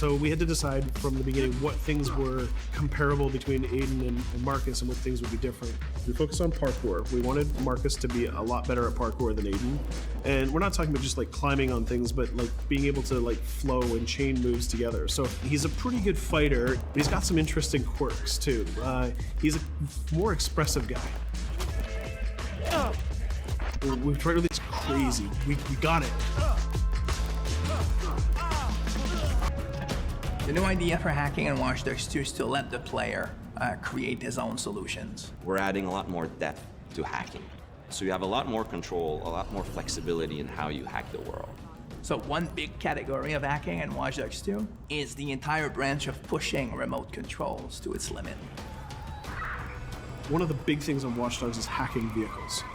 So we had to decide from the beginning what things were comparable between Aiden and Marcus and what things would be different. We focused on parkour. We wanted Marcus to be a lot better at parkour than Aiden. And we're not talking about just like climbing on things, but like being able to like flow and chain moves together. So he's a pretty good fighter, but he's got some interesting quirks too. He's a more expressive guy. We've tried really crazy. We got it. The new idea for hacking in Watch Dogs 2 is to let the player create his own solutions. We're adding a lot more depth to hacking. So you have a lot more control, a lot more flexibility in how you hack the world. So one big category of hacking in Watch Dogs 2 is the entire branch of pushing remote controls to its limit. One of the big things on Watch Dogs is hacking vehicles.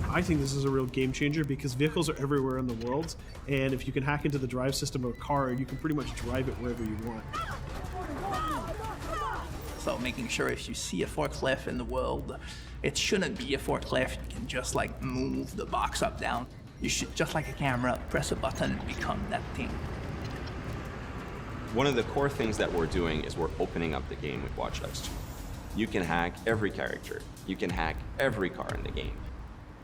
I think this is a real game changer because vehicles are everywhere in the world, and if you can hack into the drive system of a car, you can pretty much drive it wherever you want. So making sure if you see a forklift in the world, it shouldn't be a forklift. You can just like move the box up, down. You should, just like a camera, press a button and become that thing. One of the core things that we're doing is we're opening up the game with Watch Dogs 2. You can hack every character. You can hack every car in the game.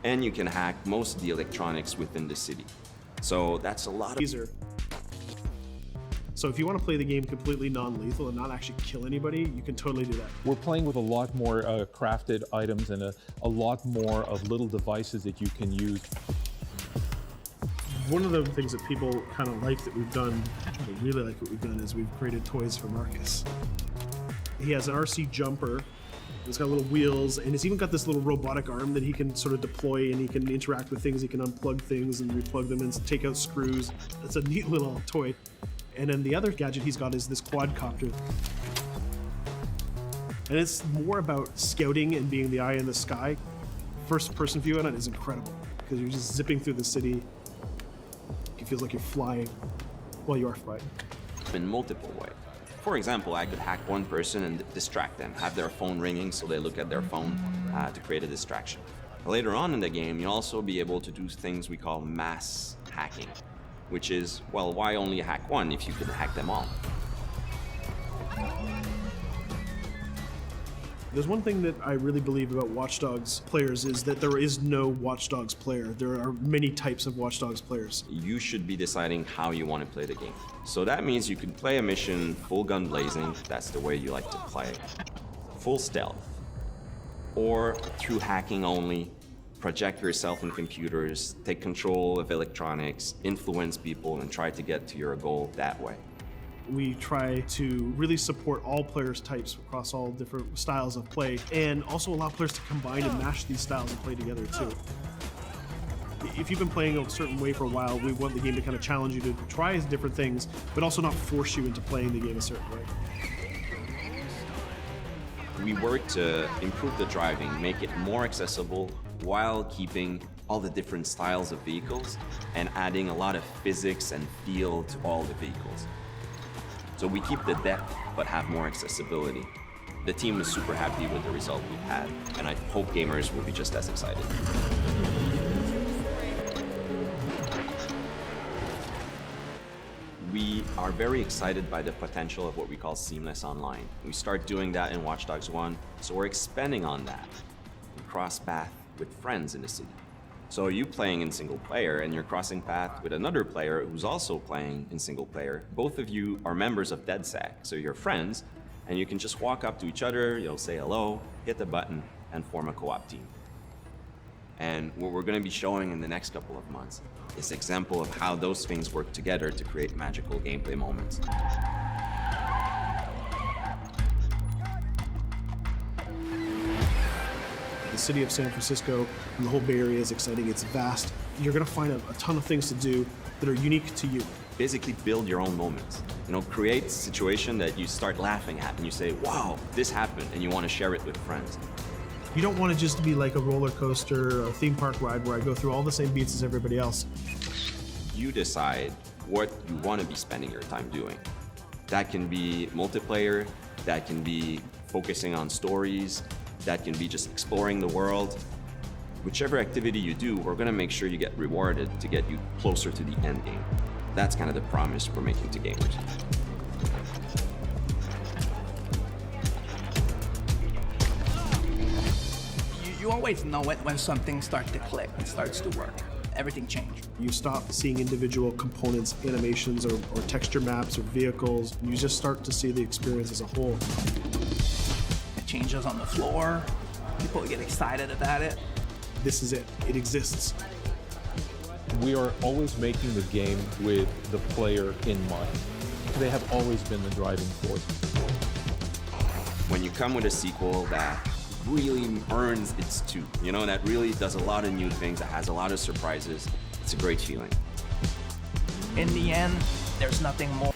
And you can hack most of the electronics within the city. So that's a lot of... Easier. So if you want to play the game completely non-lethal and not actually kill anybody, you can totally do that. We're playing with a lot more crafted items and a lot more of little devices that you can use. One of the things that people kind of like that we've done, they really like what we've done, is we've created toys for Marcus. He has an RC jumper. It's got little wheels, and it's even got this little robotic arm that he can sort of deploy, and he can interact with things. He can unplug things and replug them and take out screws. It's a neat little toy. And then the other gadget he's got is this quadcopter. And it's more about scouting and being the eye in the sky. First person view on it is incredible because you're just zipping through the city. It feels like you're flying. Well, you are flying. In multiple ways. For example, I could hack one person and distract them, have their phone ringing so they look at their phone to create a distraction. Later on in the game, you'll also be able to do things we call mass hacking, which is, well, why only hack one if you can hack them all? There's one thing that I really believe about Watch Dogs players is that there is no Watch Dogs player. There are many types of Watch Dogs players. You should be deciding how you want to play the game. So that means you can play a mission full gun blazing, that's the way you like to play, full stealth, or through hacking only, project yourself in computers, take control of electronics, influence people, and try to get to your goal that way. We try to really support all players' types across all different styles of play, and also allow players to combine and mash these styles and play together too. If you've been playing a certain way for a while, we want the game to kind of challenge you to try different things, but also not force you into playing the game a certain way. We work to improve the driving, make it more accessible while keeping all the different styles of vehicles and adding a lot of physics and feel to all the vehicles. So we keep the depth, but have more accessibility. The team is super happy with the result we've had, and I hope gamers will be just as excited. We are very excited by the potential of what we call seamless online. We start doing that in Watch Dogs 1, so we're expanding on that. We cross path with friends in the city. So you playing in single player and you're crossing path with another player who's also playing in single player. Both of you are members of DeadSack, so you're friends, and you can just walk up to each other, you'll say hello, hit the button, and form a co-op team. And what we're going to be showing in the next couple of months is an example of how those things work together to create magical gameplay moments. The city of San Francisco and the whole Bay Area is exciting. It's vast. You're going to find a ton of things to do that are unique to you. Basically build your own moments. Create a situation that you start laughing at and you say, wow, this happened, and you want to share it with friends. You don't want to just be like a roller coaster or a theme park ride where I go through all the same beats as everybody else. You decide what you want to be spending your time doing. That can be multiplayer, that can be focusing on stories, that can be just exploring the world. Whichever activity you do, we're going to make sure you get rewarded to get you closer to the end game. That's kind of the promise we're making to gamers. You always know it when something starts to click, it starts to work. Everything changed. You stop seeing individual components, animations, or texture maps, or vehicles. You just start to see the experience as a whole. It changes on the floor. People get excited about it. This is it. It exists. We are always making the game with the player in mind. They have always been the driving force. When you come with a sequel that really earns its due, that really does a lot of new things, that has a lot of surprises, it's a great feeling. In the end, there's nothing more